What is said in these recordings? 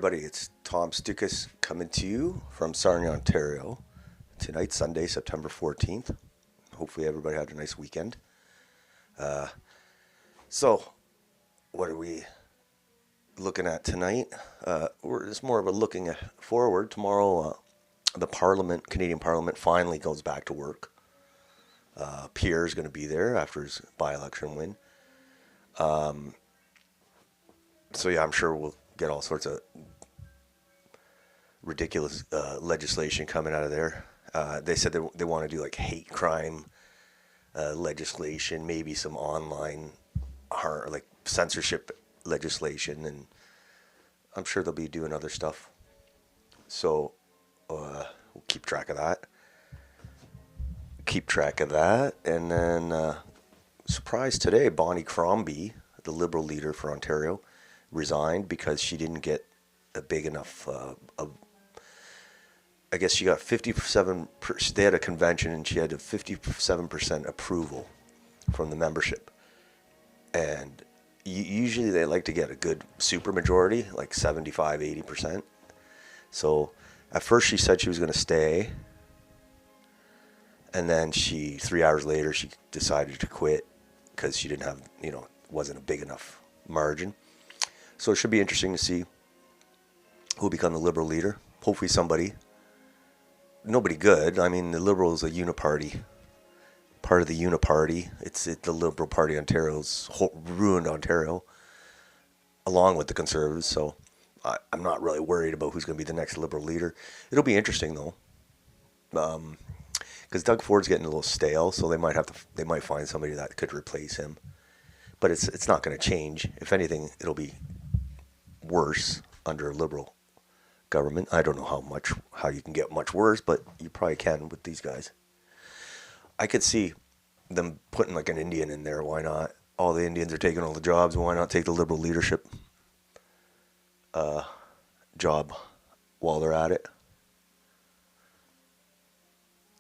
everybody. It's Tom Stoukas coming to you from Sarnia, Ontario. Tonight, Sunday, September 14th. Hopefully everybody had a nice weekend. So, what are we looking at tonight? It's more of a looking forward. Tomorrow, the Canadian Parliament finally goes back to work. Pierre's going to be there after his by-election win. So yeah, I'm sure we'll get all sorts of ridiculous legislation coming out of there. They said they want to do like hate crime legislation, maybe some online like censorship legislation, and I'm sure they'll be doing other stuff. So we'll keep track of that. And then surprise today, Bonnie Crombie, the Liberal leader for Ontario, resigned because she didn't get a big enough. I guess she got 57%. They had a convention and she had a 57% approval from the membership. And usually they like to get a good supermajority, like 75, 80%. So at first she said she was going to stay. And then 3 hours later, she decided to quit because she didn't have, wasn't a big enough margin. So it should be interesting to see who will become the Liberal leader. Hopefully nobody good. I mean, the Liberals a uniparty, part of the uniparty. It's the Liberal Party Ontario's ruined Ontario, along with the Conservatives. So I'm not really worried about who's going to be the next Liberal leader. It'll be interesting though, because Doug Ford's getting a little stale. So they might find somebody that could replace him. But it's not going to change. If anything, it'll be worse under a Liberal government. I don't know how you can get much worse, but you probably can with these guys. I could see them putting like an Indian in there. Why not? All the Indians are taking all the jobs. Why not take the Liberal leadership job while they're at it?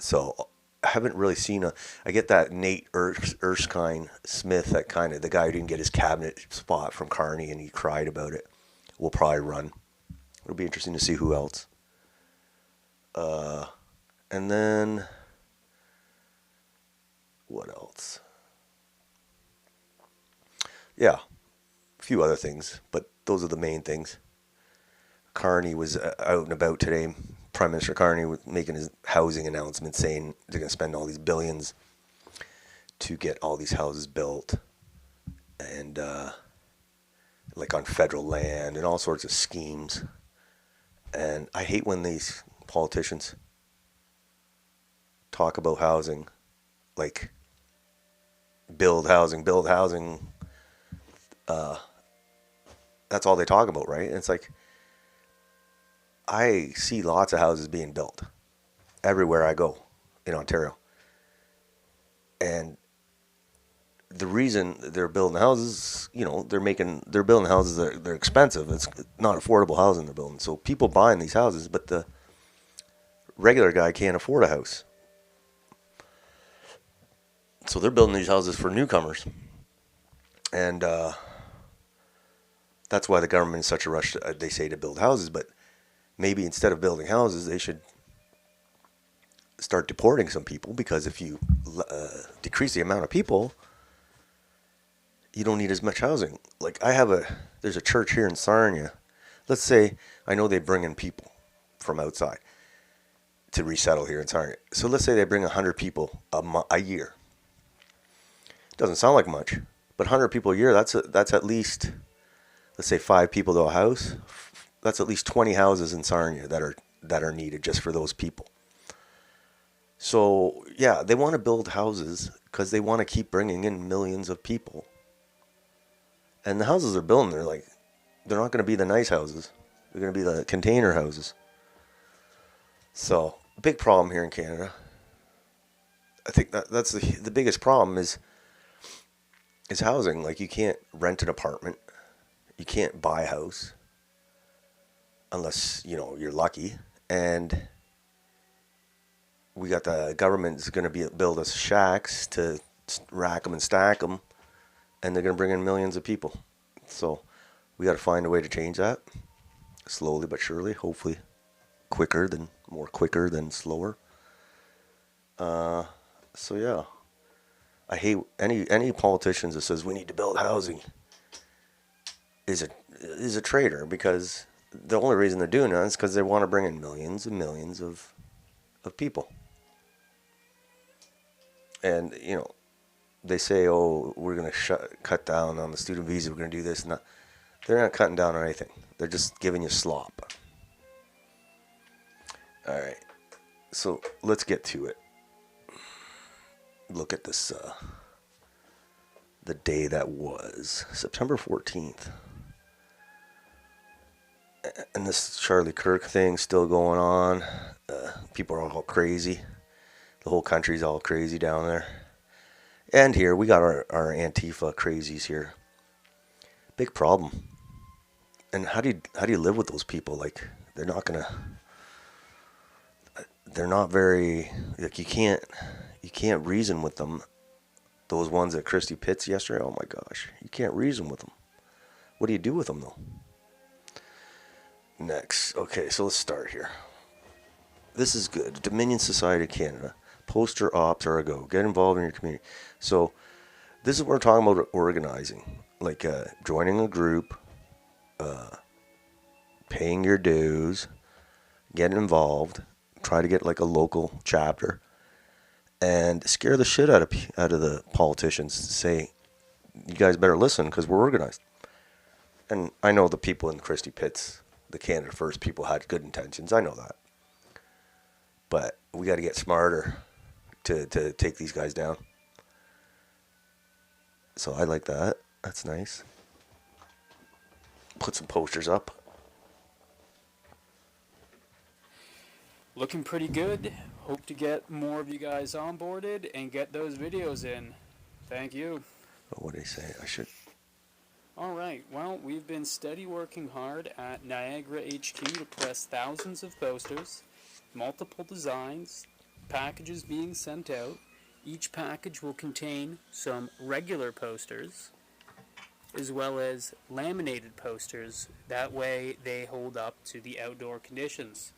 So I haven't really seen I get that Nate Erskine Smith, that kind of the guy who didn't get his cabinet spot from Carney and he cried about it, will probably run. It'll be interesting to see who else. And then what else? Yeah, a few other things, but those are the main things. Carney was out and about today. Prime Minister Carney was making his housing announcement saying they're going to spend all these billions to get all these houses built and like on federal land and all sorts of schemes. And I hate when these politicians talk about housing, like build housing. That's all they talk about, right? And it's like, I see lots of houses being built everywhere I go in Ontario. And the reason they're building houses, they're building houses that they're expensive. It's not affordable housing they're building. So people buying these houses, but the regular guy can't afford a house. So they're building these houses for newcomers. And that's why the government is such a rush, they say, to build houses. But maybe instead of building houses, they should start deporting some people, because if you decrease the amount of people, you don't need as much housing. Like there's a church here in Sarnia. Let's say, I know they bring in people from outside to resettle here in Sarnia. So let's say they bring 100 people a year. Doesn't sound like much, but 100 people a year, that's at least, let's say 5 people to a house. That's at least 20 houses in Sarnia that are needed just for those people. So yeah, they want to build houses because they want to keep bringing in millions of people. And the houses they're building, they're not going to be the nice houses. They're going to be the container houses. So big problem here in Canada. I think that's the biggest problem is housing. Like, you can't rent an apartment, you can't buy a house unless you're lucky. And we got the government's going to build us shacks to rack them and stack them, and they're going to bring in millions of people. So we got to find a way to change that. slowly but surely, hopefully more quicker than slower. So yeah, I hate any politicians that says we need to build housing is a traitor, because the only reason they're doing that is because they want to bring in millions and millions of people. And they say, oh, we're going to cut down on the student visa, we're going to do this and that. They're not cutting down on anything. They're just giving you slop. All right, so let's get to it. Look at this, the day that was, September 14th. And this Charlie Kirk thing still going on. People are all crazy. The whole country's all crazy down there. And here, we got our Antifa crazies here. Big problem. And how do you live with those people? Like, they're not very, like, you can't reason with them. Those ones at Christy Pitts yesterday, oh my gosh, you can't reason with them. What do you do with them though? Next, okay, so let's start here. This is good. Dominion Society of Canada. Poster ops are a go. Get involved in your community. So this is what we're talking about, organizing. Like joining a group, paying your dues, getting involved, try to get like a local chapter, and scare the shit out of the politicians. Say, you guys better listen because we're organized. And I know the people in Christy Pitts, the Canada First people, had good intentions. I know that. But we got to get smarter to take these guys down. So I like that. That's nice. Put some posters up. Looking pretty good. Hope to get more of you guys onboarded and get those videos in. Thank you. What did I say? I should. Alright, well, we've been steady working hard at Niagara HQ to press thousands of posters, multiple designs, packages being sent out. Each package will contain some regular posters, as well as laminated posters. That way they hold up to the outdoor conditions.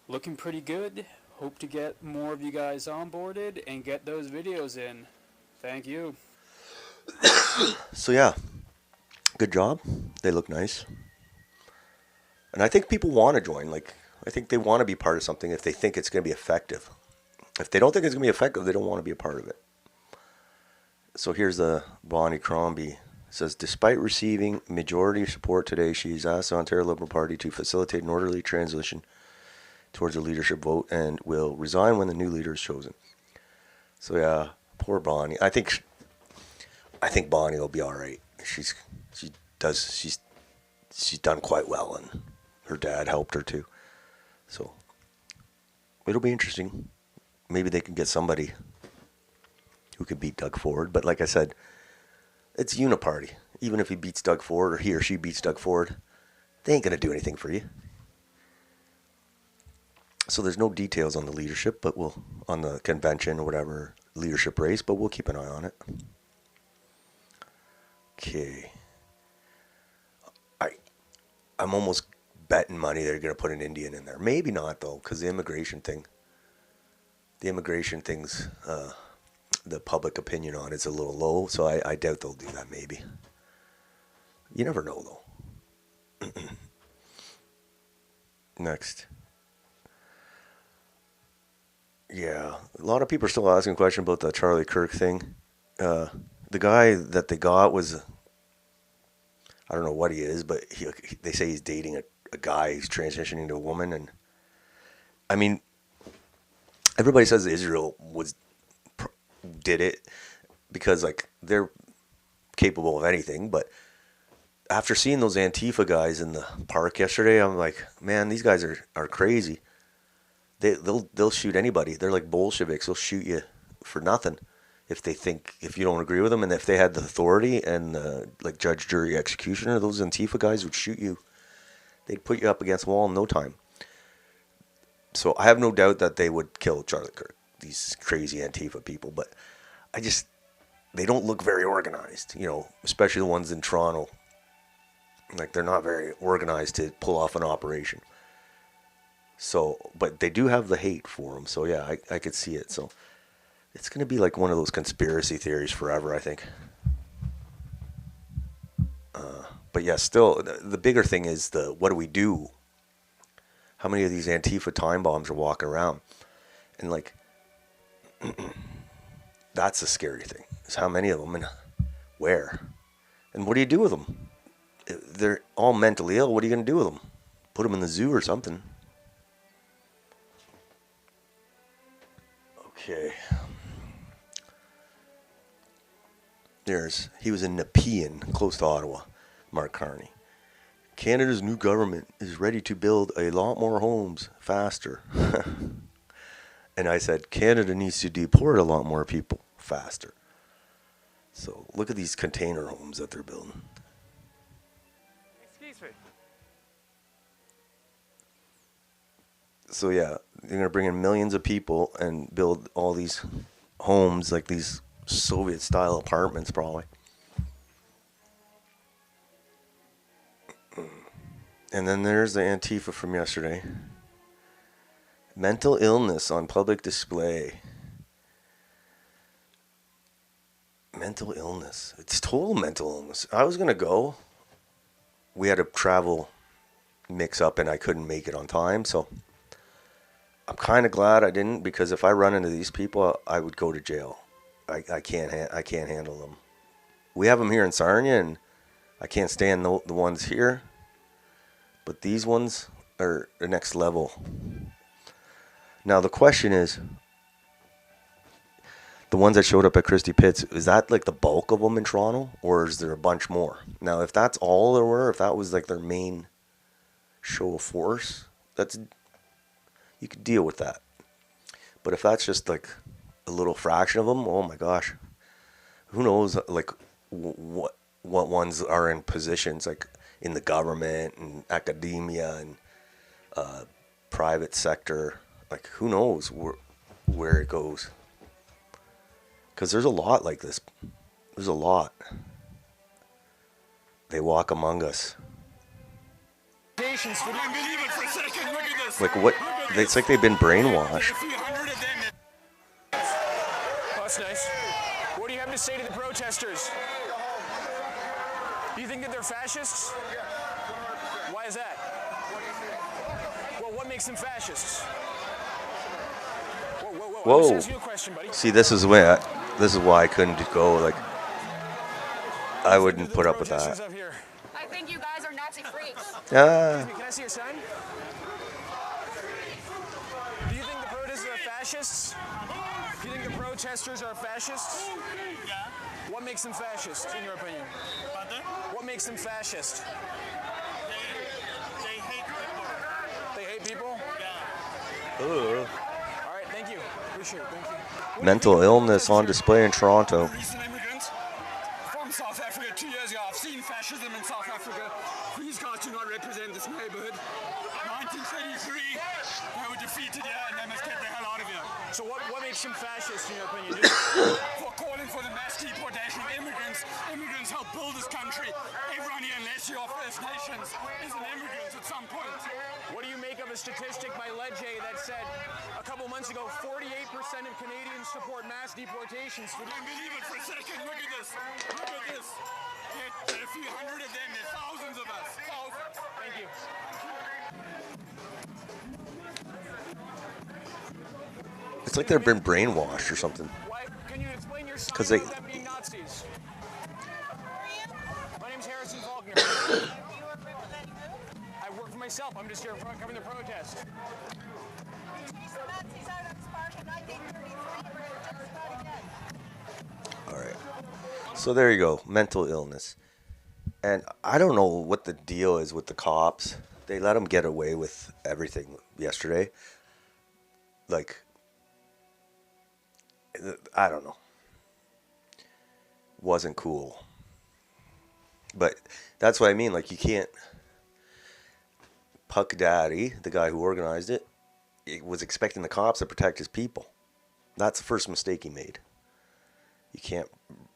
Looking pretty good. Hope to get more of you guys onboarded and get those videos in. Thank you. So yeah, good job. They look nice. And I think people want to join. Like, I think they want to be part of something if they think it's going to be effective. If they don't think it's going to be effective, they don't want to be a part of it. So here's the Bonnie Crombie. It says, despite receiving majority support today, she's asked the Ontario Liberal Party to facilitate an orderly transition towards a leadership vote and will resign when the new leader is chosen. So yeah, poor Bonnie. I think Bonnie will be all right. She's done quite well, and her dad helped her too. So it'll be interesting. Maybe they can get somebody who can beat Doug Ford. But like I said, it's uniparty. Even if he beats Doug Ford, or he or she beats Doug Ford, they ain't going to do anything for you. So there's no details on the leadership, but on the convention or whatever leadership race, but we'll keep an eye on it. Okay. I'm almost betting money they're going to put an Indian in there. Maybe not, though, because the immigration thing's, the public opinion on it's a little low, so I doubt they'll do that, maybe. You never know, though. Next. Yeah, a lot of people are still asking a question about the Charlie Kirk thing. The guy that they got was, I don't know what he is, but they say he's dating a guy who's transitioning to a woman. And I mean, everybody says Israel did it because, like, they're capable of anything. But after seeing those Antifa guys in the park yesterday, I'm like, man, these guys are crazy. They'll shoot anybody. They're like Bolsheviks. They'll shoot you for nothing if you don't agree with them. And if they had the authority and like judge, jury, executioner, those Antifa guys would shoot you. They'd put you up against the wall in no time. So I have no doubt that they would kill Charlie Kirk, these crazy Antifa people. But they don't look very organized, especially the ones in Toronto. Like, they're not very organized to pull off an operation. So, but they do have the hate for them. So, yeah, I could see it. So, it's going to be like one of those conspiracy theories forever, I think. But yeah, still, the bigger thing is what do we do? How many of these Antifa time bombs are walking around? And like, that's the scary thing, is how many of them and where. And what do you do with them? They're all mentally ill. What are you going to do with them? Put them in the zoo or something. Okay. He was in Nepean, close to Ottawa, Mark Carney. Canada's new government is ready to build a lot more homes faster. And I said, Canada needs to deport a lot more people faster. So look at these container homes that they're building. Excuse me. So yeah, they're going to bring in millions of people and build all these homes, like these Soviet-style apartments, probably. And then there's the Antifa from yesterday. Mental illness on public display. Mental illness. It's total mental illness. I was going to go. We had a travel mix up and I couldn't make it on time. So I'm kind of glad I didn't, because if I run into these people, I would go to jail. I can't handle them. We have them here in Sarnia, and I can't stand the ones here. But these ones are the next level. Now the question is, the ones that showed up at Christie Pitts, is that like the bulk of them in Toronto, or is there a bunch more? Now, if that's all there were, if that was like their main show of force, you could deal with that. But if that's just like a little fraction of them, oh my gosh, who knows? Like what ones are in positions like in the government and academia and private sector? Like, who knows where it goes? Because there's a lot like this. There's a lot. They walk among us. Like what? It's like they've been brainwashed. Oh, that's nice. What do you have to say to the protesters? Do you think that they're fascists? Why is that? Well, what makes them fascists? Whoa. I'm just asking you a question, buddy. See, this is why I couldn't go. Like, I wouldn't put up with that. I think you guys are Nazi freaks. Ah. Can I see your sign? Do you think the protesters are fascists? Do you think the protesters are fascists? Yeah. What makes them fascist, in your opinion? Pardon? What makes them fascist? They hate people. They hate people? Yeah. Ugh. All right, thank you. Appreciate it. Thank you. Mental illness on display in Toronto. Recent immigrant from South Africa 2 years ago. I've seen fascism in South Africa. These guys do not represent this neighborhood. 1933, they were defeated here and they must get the hell out of here. So what makes them fascist, in your opinion? For calling for the mass deportation of immigrants. Immigrants help build this country. Everyone here, unless you're First Nations, is an immigrant at some point. What do you make of a statistic by Ledger that said a couple months ago 48% of Canadians support mass deportations? I don't believe it for a second. Look at this. Look at this. There are a few hundred of them. There's thousands of us. Thousands. Thank you. It's like they've been brainwashed or something. Why? Can you explain your sign 'Cause they- about them being Nazis? My name's Harrison Faulkner. I work for myself. I'm just here covering the protest. All right. So there you go. Mental illness. And I don't know what the deal is with the cops. They let them get away with everything yesterday. Like, I don't know. Wasn't cool. But that's what I mean. Like, you can't. Puck Daddy, the guy who organized it, was expecting the cops to protect his people. That's the first mistake he made. You can't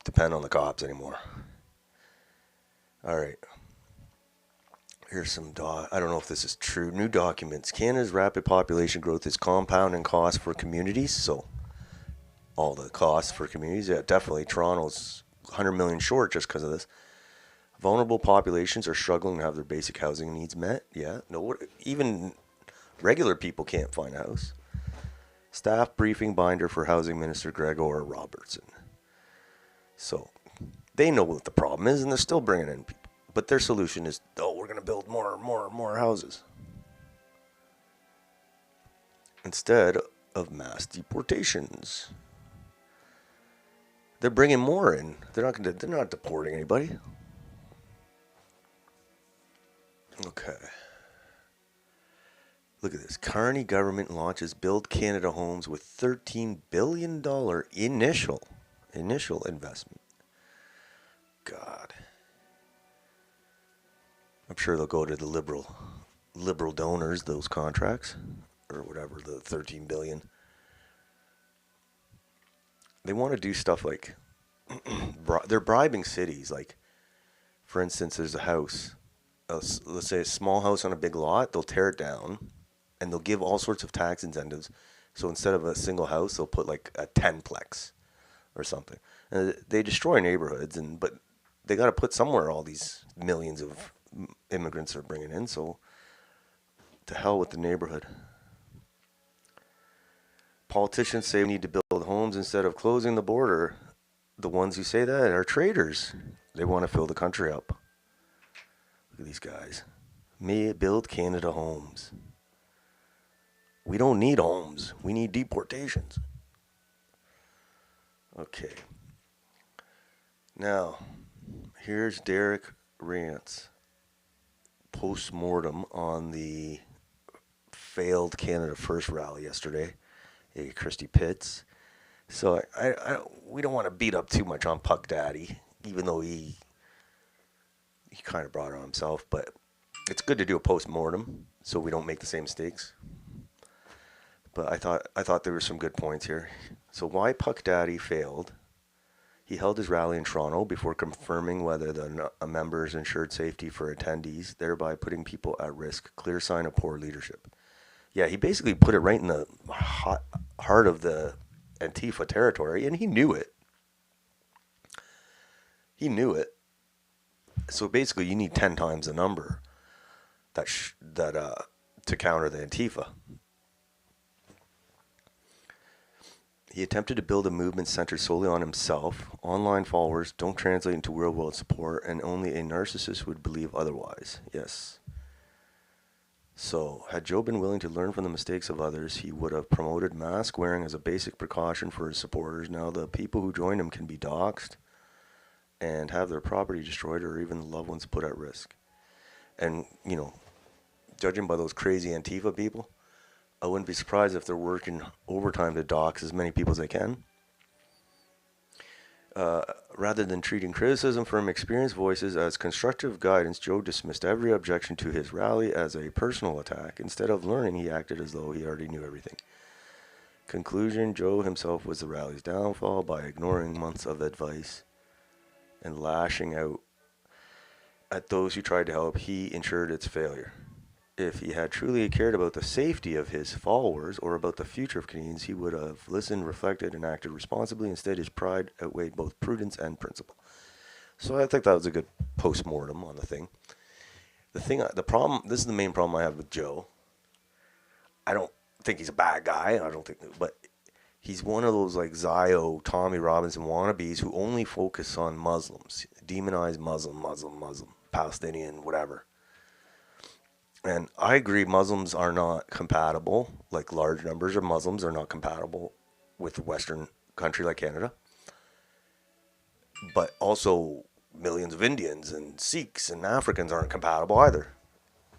depend on the cops anymore. All right. Here's some I don't know if this is true. New documents. Canada's rapid population growth is compounding costs for communities. So all the costs for communities. Yeah, definitely. Toronto's 100 million short just because of this. Vulnerable populations are struggling to have their basic housing needs met. Yeah. No, even regular people can't find a house. Staff briefing binder for Housing Minister Gregor Robertson. So they know what the problem is, and they're still bringing in people. But their solution is, we're going to build more houses. Instead of mass deportations. They're bringing more in. They're not deporting anybody. Okay. Look at this. Carney government launches Build Canada Homes with $13 billion initial investment. God. I'm sure they'll go to the liberal donors, those contracts, or whatever, the $13 billion. They want to do stuff like, they're bribing cities. Like, for instance, there's a house, let's say a small house on a big lot, they'll tear it down, and they'll give all sorts of tax incentives. So instead of a single house, they'll put like a 10-plex or something. And they destroy neighborhoods, but they got to put somewhere all these millions of immigrants are bringing in. So to hell with the neighborhood. Politicians say we need to build homes instead of closing the border. The ones who say that are traitors. They want to fill the country up. Look at these guys. Build Canada homes. We don't need homes. We need deportations. Okay. Now, here's Derek Rance. Post-mortem on the failed Canada First rally yesterday. Christy Pitts. So we don't want to beat up too much on Puck Daddy, even though he kind of brought it on himself. But it's good to do a post-mortem so we don't make the same mistakes. But I thought there were some good points here. So why Puck Daddy failed. He held his rally in Toronto before confirming whether the members ensured safety for attendees, thereby putting people at risk. Clear sign of poor leadership. Yeah, he basically put it right in the heart of the Antifa territory, and he knew it. So basically, you need 10 times the number to counter the Antifa. He attempted to build a movement centered solely on himself. Online followers don't translate into real-world support, and only a narcissist would believe otherwise. Yes. So, had Joe been willing to learn from the mistakes of others, he would have promoted mask wearing as a basic precaution for his supporters. Now, the people who joined him can be doxxed and have their property destroyed or even loved ones put at risk. And, judging by those crazy Antifa people, I wouldn't be surprised if they're working overtime to dox as many people as they can. Rather than treating criticism from experienced voices as constructive guidance, Joe dismissed every objection to his rally as a personal attack. Instead of learning, he acted as though he already knew everything. Conclusion, Joe himself was the rally's downfall by ignoring months of advice and lashing out at those who tried to help. He ensured its failure. If he had truly cared about the safety of his followers or about the future of Canadians, he would have listened, reflected, and acted responsibly. Instead, his pride outweighed both prudence and principle. So I think that was a good post-mortem on the thing. The problem, this is the main problem I have with Joe. I don't think he's a bad guy. But he's one of those like Zio, Tommy Robinson wannabes who only focus on Muslims, demonize Muslim, Palestinian, whatever. And I agree Muslims are not compatible, like large numbers of Muslims are not compatible with a Western country like Canada. But also millions of Indians and Sikhs and Africans aren't compatible either.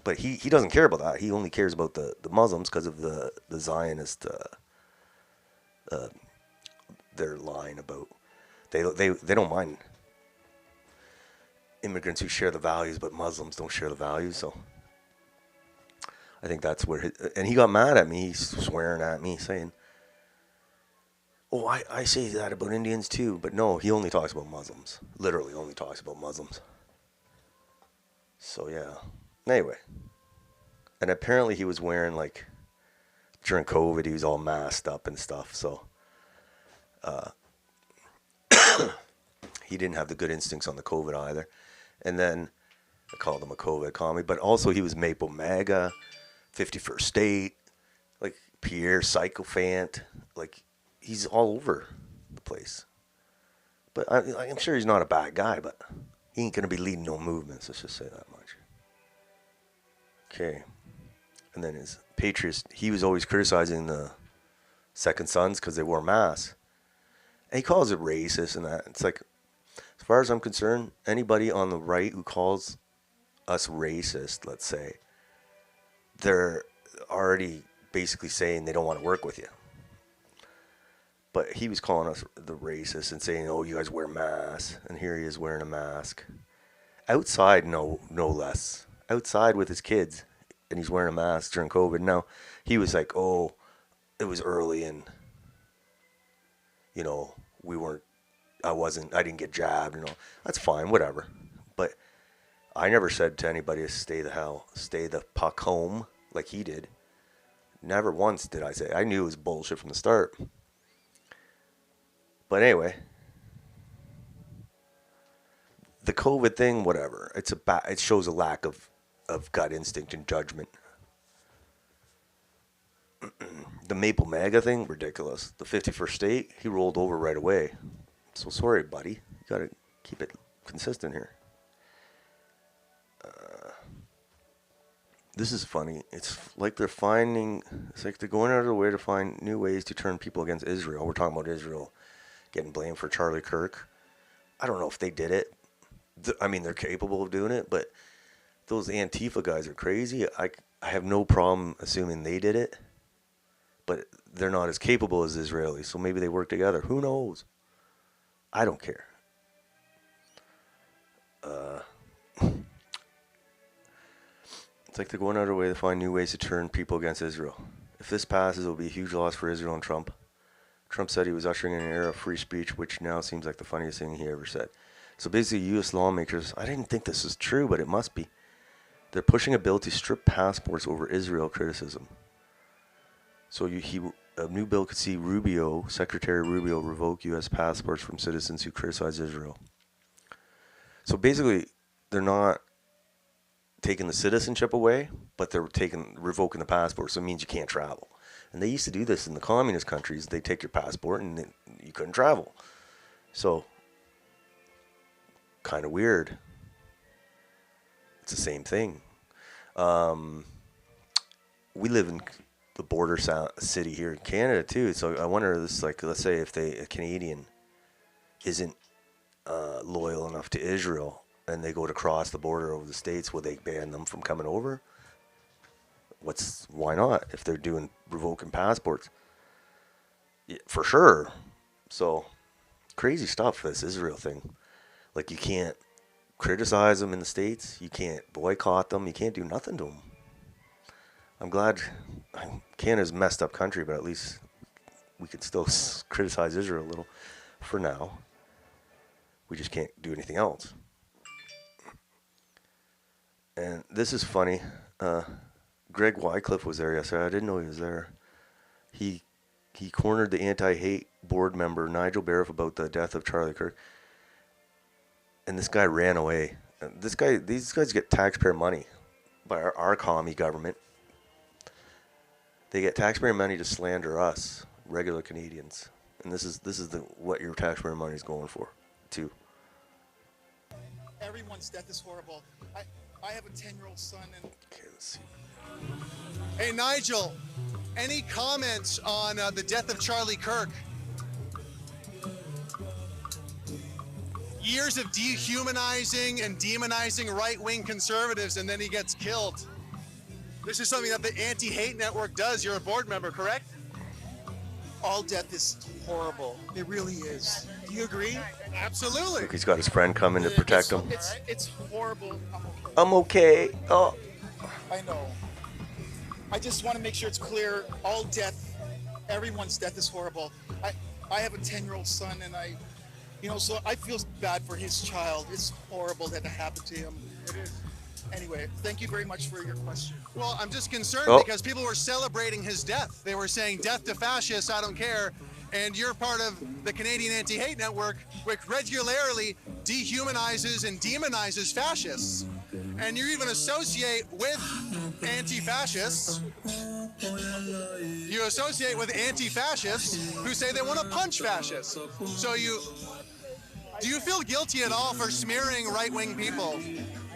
But he doesn't care about that. He only cares about the Muslims because of the Zionist, their line about, they don't mind immigrants who share the values, but Muslims don't share the values, so... I think that's where and he got mad at me, swearing at me, saying, oh, I say that about Indians too. But no, he only talks about Muslims. Literally only talks about Muslims. So, yeah. Anyway, and apparently he was wearing, like, during COVID, he was all masked up and stuff. So he didn't have the good instincts on the COVID either. And then I called him a COVID commie, but also he was Maple MAGA, 51st State, like Pierre Sycophant, like he's all over the place. But I'm sure he's not a bad guy, but he ain't going to be leading no movements, let's just say that much. Okay. And then his Patriots, he was always criticizing the Second Sons because they wore masks. And he calls it racist and that. It's like, as far as I'm concerned, anybody on the right who calls us racist, let's say, they're already basically saying they don't want to work with you. But he was calling us the racist and saying, oh, you guys wear masks. And here he is wearing a mask. Outside, no less. Outside with his kids. And he's wearing a mask during COVID. Now, he was like, oh, it was early and, you know, I didn't get jabbed, you know. That's fine, whatever. But I never said to anybody to stay the puck home like he did. Never once did I say. I knew it was bullshit from the start. But anyway, the COVID thing, whatever. It shows a lack of gut instinct and judgment. The Maple MAGA thing, ridiculous. The 51st State, he rolled over right away. So sorry, buddy. You got to keep it consistent here. This is funny. It's like they're going out of their way to find new ways to turn people against Israel. We're talking about Israel getting blamed for Charlie Kirk. I don't know if they did it. I mean, they're capable of doing it, but those Antifa guys are crazy. I have no problem assuming they did it, but they're not as capable as Israelis, so maybe they work together. Who knows? I don't care. It's like they're going out of their way to find new ways to turn people against Israel. If this passes, it will be a huge loss for Israel and Trump. Trump said he was ushering in an era of free speech, which now seems like the funniest thing he ever said. So basically, U.S. lawmakers, I didn't think this was true, but it must be. They're pushing a bill to strip passports over Israel criticism. So a new bill could see Secretary Rubio, revoke U.S. passports from citizens who criticize Israel. So basically, they're not taking the citizenship away, but they're revoking the passport, so it means you can't travel. And they used to do this in the communist countries. They take your passport and you couldn't travel. So, kind of weird. It's the same thing. We live in the border city here in Canada too. So I wonder, let's say if a Canadian isn't loyal enough to Israel and they go to cross the border over the States, will they ban them from coming over? Why not? If they're revoking passports, yeah, for sure. So crazy stuff, this Israel thing. Like, you can't criticize them in the States. You can't boycott them. You can't do nothing to them. I'm glad Canada's a messed up country, but at least we can still criticize Israel a little for now. We just can't do anything else. And this is funny. Greg Wycliffe was there yesterday. I didn't know he was there. He cornered the anti-hate board member Nigel Bariff about the death of Charlie Kirk. And this guy ran away. These guys get taxpayer money by our commie government. They get taxpayer money to slander us, regular Canadians. And this is what your taxpayer money is going for, too. Everyone's death is horrible. I have a 10-year-old son and... Okay, let's see. Hey, Nigel, any comments on the death of Charlie Kirk? Years of dehumanizing and demonizing right-wing conservatives, and then he gets killed. This is something that the Anti-Hate Network does. You're a board member, correct? All death is horrible. It really is. Do you agree? Absolutely. Look, he's got his friend coming to protect him. It's horrible. I'm okay. Oh. I know. I just want to make sure it's clear. All death, everyone's death is horrible. I have a 10-year-old son, and so I feel bad for his child. It's horrible that happened to him. It is. Anyway, thank you very much for your question. Well, I'm just concerned Oh. because people were celebrating his death. They were saying, death to fascists, I don't care. And you're part of the Canadian Anti-Hate Network, which regularly dehumanizes and demonizes fascists. And you even associate with anti-fascists. You associate with anti-fascists who say they want to punch fascists. So do you feel guilty at all for smearing right-wing people?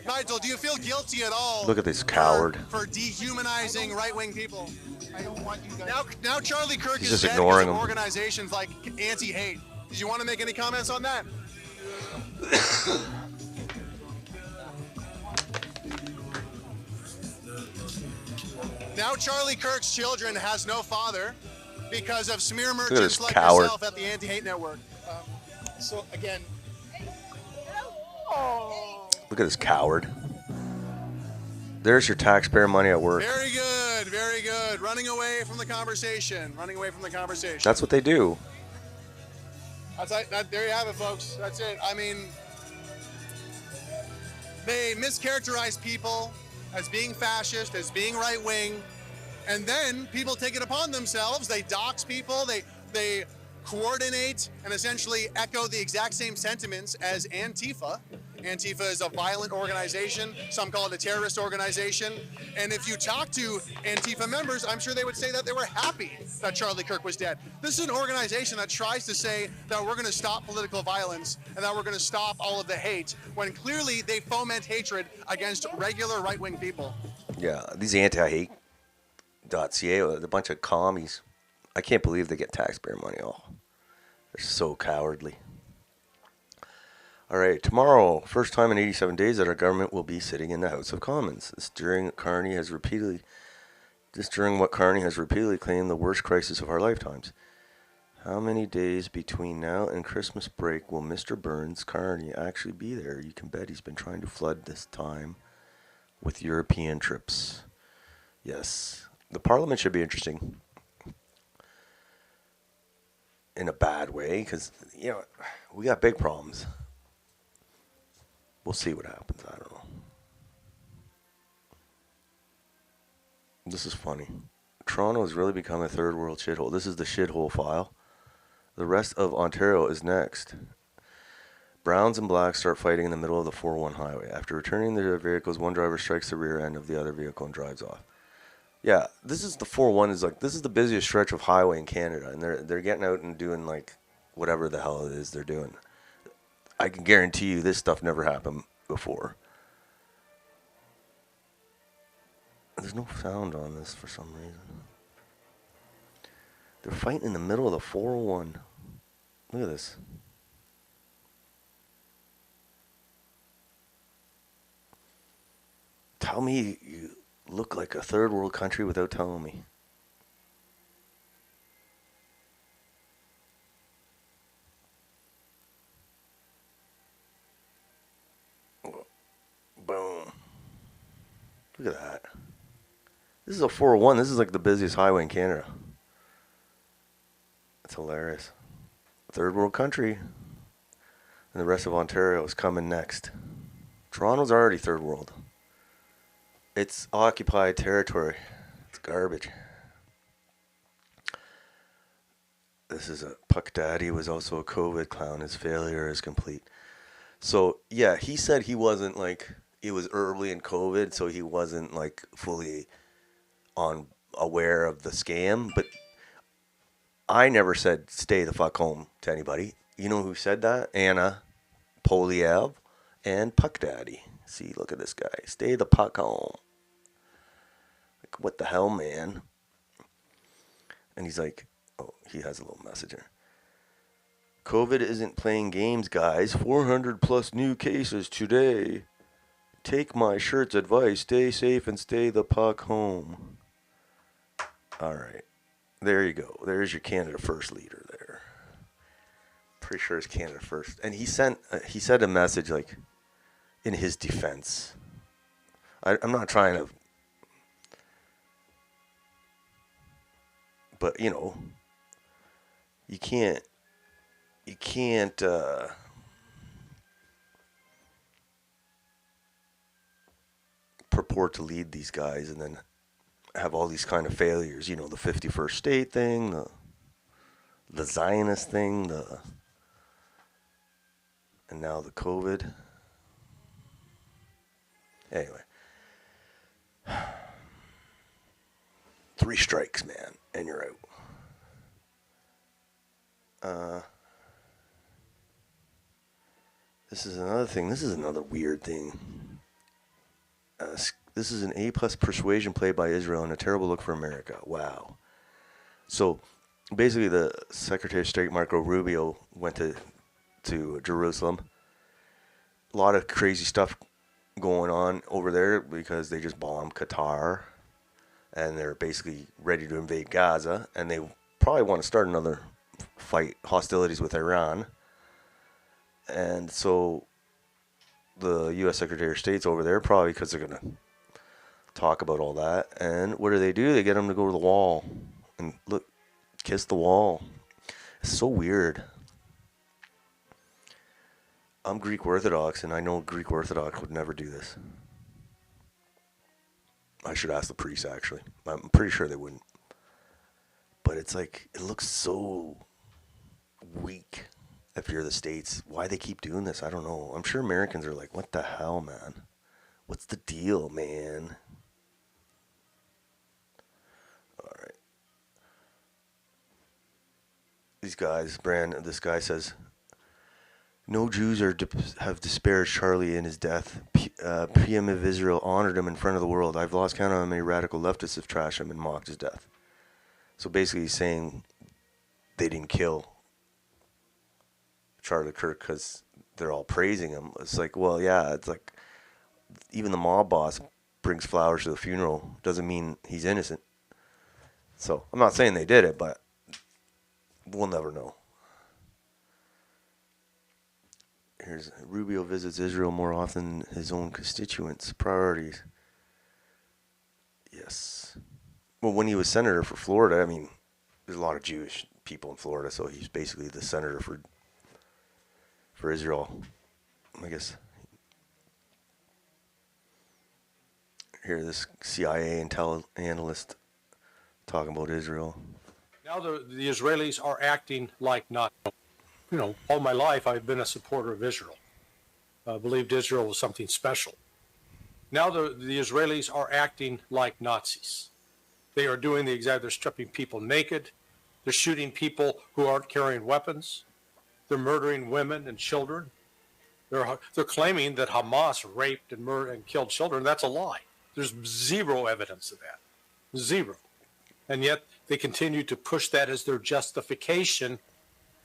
Nigel, do you feel guilty at all? Look at this coward. For dehumanizing right-wing people. I don't want you guys. Now Charlie Kirk He's is just dead ignoring because of him. organizations like Anti-Hate. Did you want to make any comments on that? Now Charlie Kirk's children has no father because of smear merchants this like coward. yourself at the Anti-Hate Network. So again, Look at this coward. There's your taxpayer money at work. Very good, very good. Running away from the conversation. Running away from the conversation. That's what they do. There you have it, folks. That's it. I mean, they mischaracterize people as being fascist, as being right-wing, and then people take it upon themselves. They dox people. They coordinate and essentially echo the exact same sentiments as Antifa. Antifa is a violent organization. Some call it a terrorist organization. And if you talk to Antifa members, I'm sure they would say that they were happy that Charlie Kirk was dead. This is an organization that tries to say that we're going to stop political violence and that we're going to stop all of the hate, when clearly they foment hatred against regular right-wing people. Yeah, these anti-hate.ca, they're a bunch of commies. I can't believe they get taxpayer money. Oh, they're so cowardly. All right, tomorrow, first time in 87 days that our government will be sitting in the House of Commons. This during what Carney has repeatedly claimed the worst crisis of our lifetimes. How many days between now and Christmas break will Mr. Burns Carney actually be there? You can bet he's been trying to flood this time with European trips. Yes, the Parliament should be interesting. In a bad way, because, we got big problems. We'll see what happens. I don't know. This is funny. Toronto has really become a third world shithole. This is the shithole file. The rest of Ontario is next. Browns and blacks start fighting in the middle of the 401 highway. After returning their vehicles, one driver strikes the rear end of the other vehicle and drives off. Yeah, this is the 401 this is the busiest stretch of highway in Canada, and they're getting out and doing whatever the hell it is they're doing. I can guarantee you this stuff never happened before. There's no sound on this for some reason. They're fighting in the middle of the 401. Look at this. Tell me you look like a third world country without telling me. Boom. Look at that. This is a 401. This is like the busiest highway in Canada. It's hilarious. Third world country. And the rest of Ontario is coming next. Toronto's already third world. It's occupied territory. It's garbage. This is a Puck Daddy was also a COVID clown. His failure is complete. So, yeah, he said he wasn't it was early in COVID, so he wasn't fully aware of the scam. But I never said stay the fuck home to anybody. You know who said that? Anna Poilievre and Puck Daddy. See, look at this guy. Stay the puck home. What the hell, man? And he's like, oh, he has a little message here. COVID isn't playing games, guys. 400 plus new cases today. Take my shirt's advice. Stay safe and stay the puck home. All right. There you go. There's your Canada First leader there. Pretty sure it's Canada First. And he said a message in his defense. I'm not trying to... But, you can't purport to lead these guys and then have all these kind of failures. You know, the 51st state thing, the Zionist thing, and now the COVID. Anyway. 3 strikes, man, and you're out. This is another thing. This is another weird thing. This is an A-plus persuasion play by Israel and a terrible look for America. Wow. So, basically, the Secretary of State, Marco Rubio, went to Jerusalem. A lot of crazy stuff going on over there because they just bombed Qatar. And they're basically ready to invade Gaza. And they probably want to start another fight, hostilities with Iran. And so the U.S. Secretary of State's over there probably because they're going to talk about all that. And what do? They get them to go to the wall and look, kiss the wall. It's so weird. I'm Greek Orthodox, and I know Greek Orthodox would never do this. I should ask the priests, actually. I'm pretty sure they wouldn't. But it's like, it looks so weak if you're the States. Why they keep doing this, I don't know. I'm sure Americans are like, what the hell, man? What's the deal, man? All right. These guys, this guy says, no Jews have disparaged Charlie in his death. PM of Israel honored him in front of the world. I've lost count of how many radical leftists have trashed him and mocked his death. So basically he's saying they didn't kill Charlie Kirk because they're all praising him. It's like, well, yeah, it's like even the mob boss brings flowers to the funeral. Doesn't mean he's innocent. So I'm not saying they did it, but we'll never know. Here's Rubio visits Israel more often than his own constituents. Priorities. Yes. Well, when he was senator for Florida, I mean, there's a lot of Jewish people in Florida, so he's basically the senator for Israel, I guess. Here, this CIA analyst talking about Israel. Now the Israelis are acting like not. You know, all my life I've been a supporter of Israel. Believed Israel was something special. Now the Israelis are acting like Nazis. They are doing they're stripping people naked. They're shooting people who aren't carrying weapons. They're murdering women and children. They're claiming that Hamas raped and murdered and killed children. That's a lie. There's zero evidence of that. Zero. And yet they continue to push that as their justification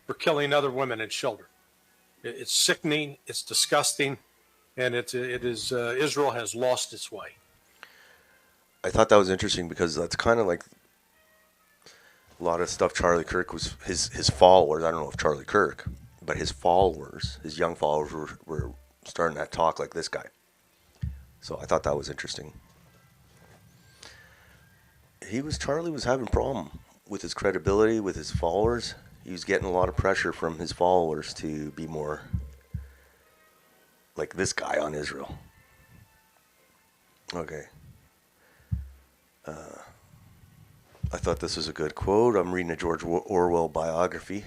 for killing other women and children. It's sickening, it's disgusting, and Israel has lost its way. I thought that was interesting because that's kind of like a lot of stuff Charlie Kirk was, his followers, I don't know if Charlie Kirk, but his followers, his young followers were starting to talk like this guy. So I thought that was interesting. Charlie was having a problem with his credibility, with his followers. He was getting a lot of pressure from his followers to be more like this guy on Israel. Okay. I thought this was a good quote. I'm reading a George Orwell biography.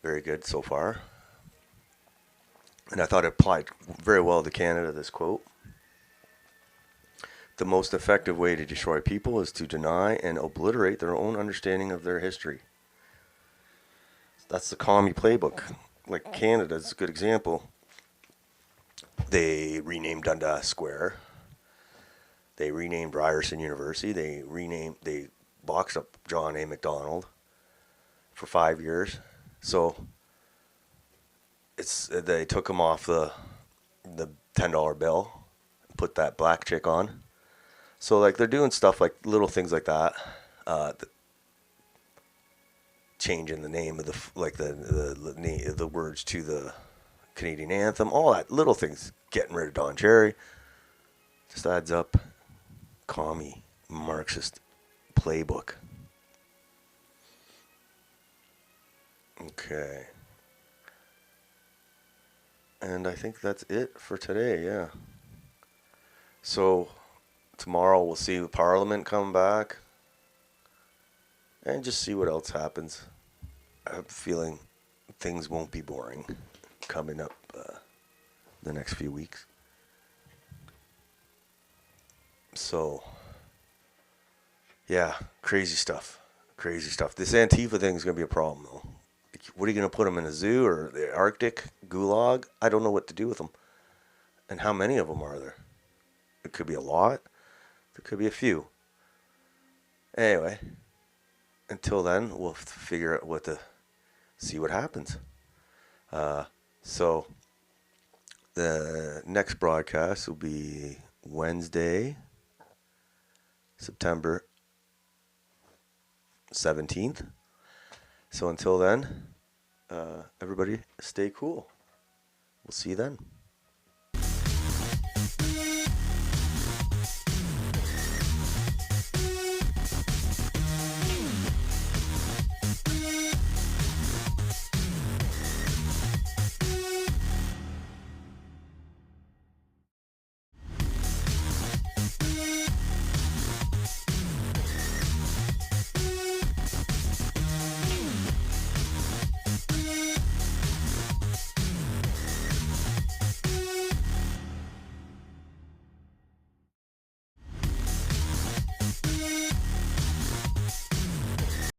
Very good so far. And I thought it applied very well to Canada, this quote. The most effective way to destroy people is to deny and obliterate their own understanding of their history. That's the commie playbook. Like Canada is a good example. They renamed Dundas Square. They renamed Ryerson University. They boxed up John A. Macdonald for 5 years. So they took him off the $10 bill, put that black chick on. So like they're doing stuff like little things like that, changing the name of the words to the Canadian anthem, all that little things, getting rid of Don Cherry, just adds up. Commie Marxist playbook. Okay. And I think that's it for today, yeah. So tomorrow we'll see the Parliament come back and just see what else happens. I have a feeling things won't be boring coming up the next few weeks. So, yeah, crazy stuff. Crazy stuff. This Antifa thing is going to be a problem, though. What are you going to put them in a zoo or the Arctic gulag? I don't know what to do with them. And how many of them are there? It could be a lot. There could be a few. Anyway, until then, we'll figure out see what happens. So the next broadcast will be Wednesday, September 17th. So until then, everybody stay cool. We'll see you then.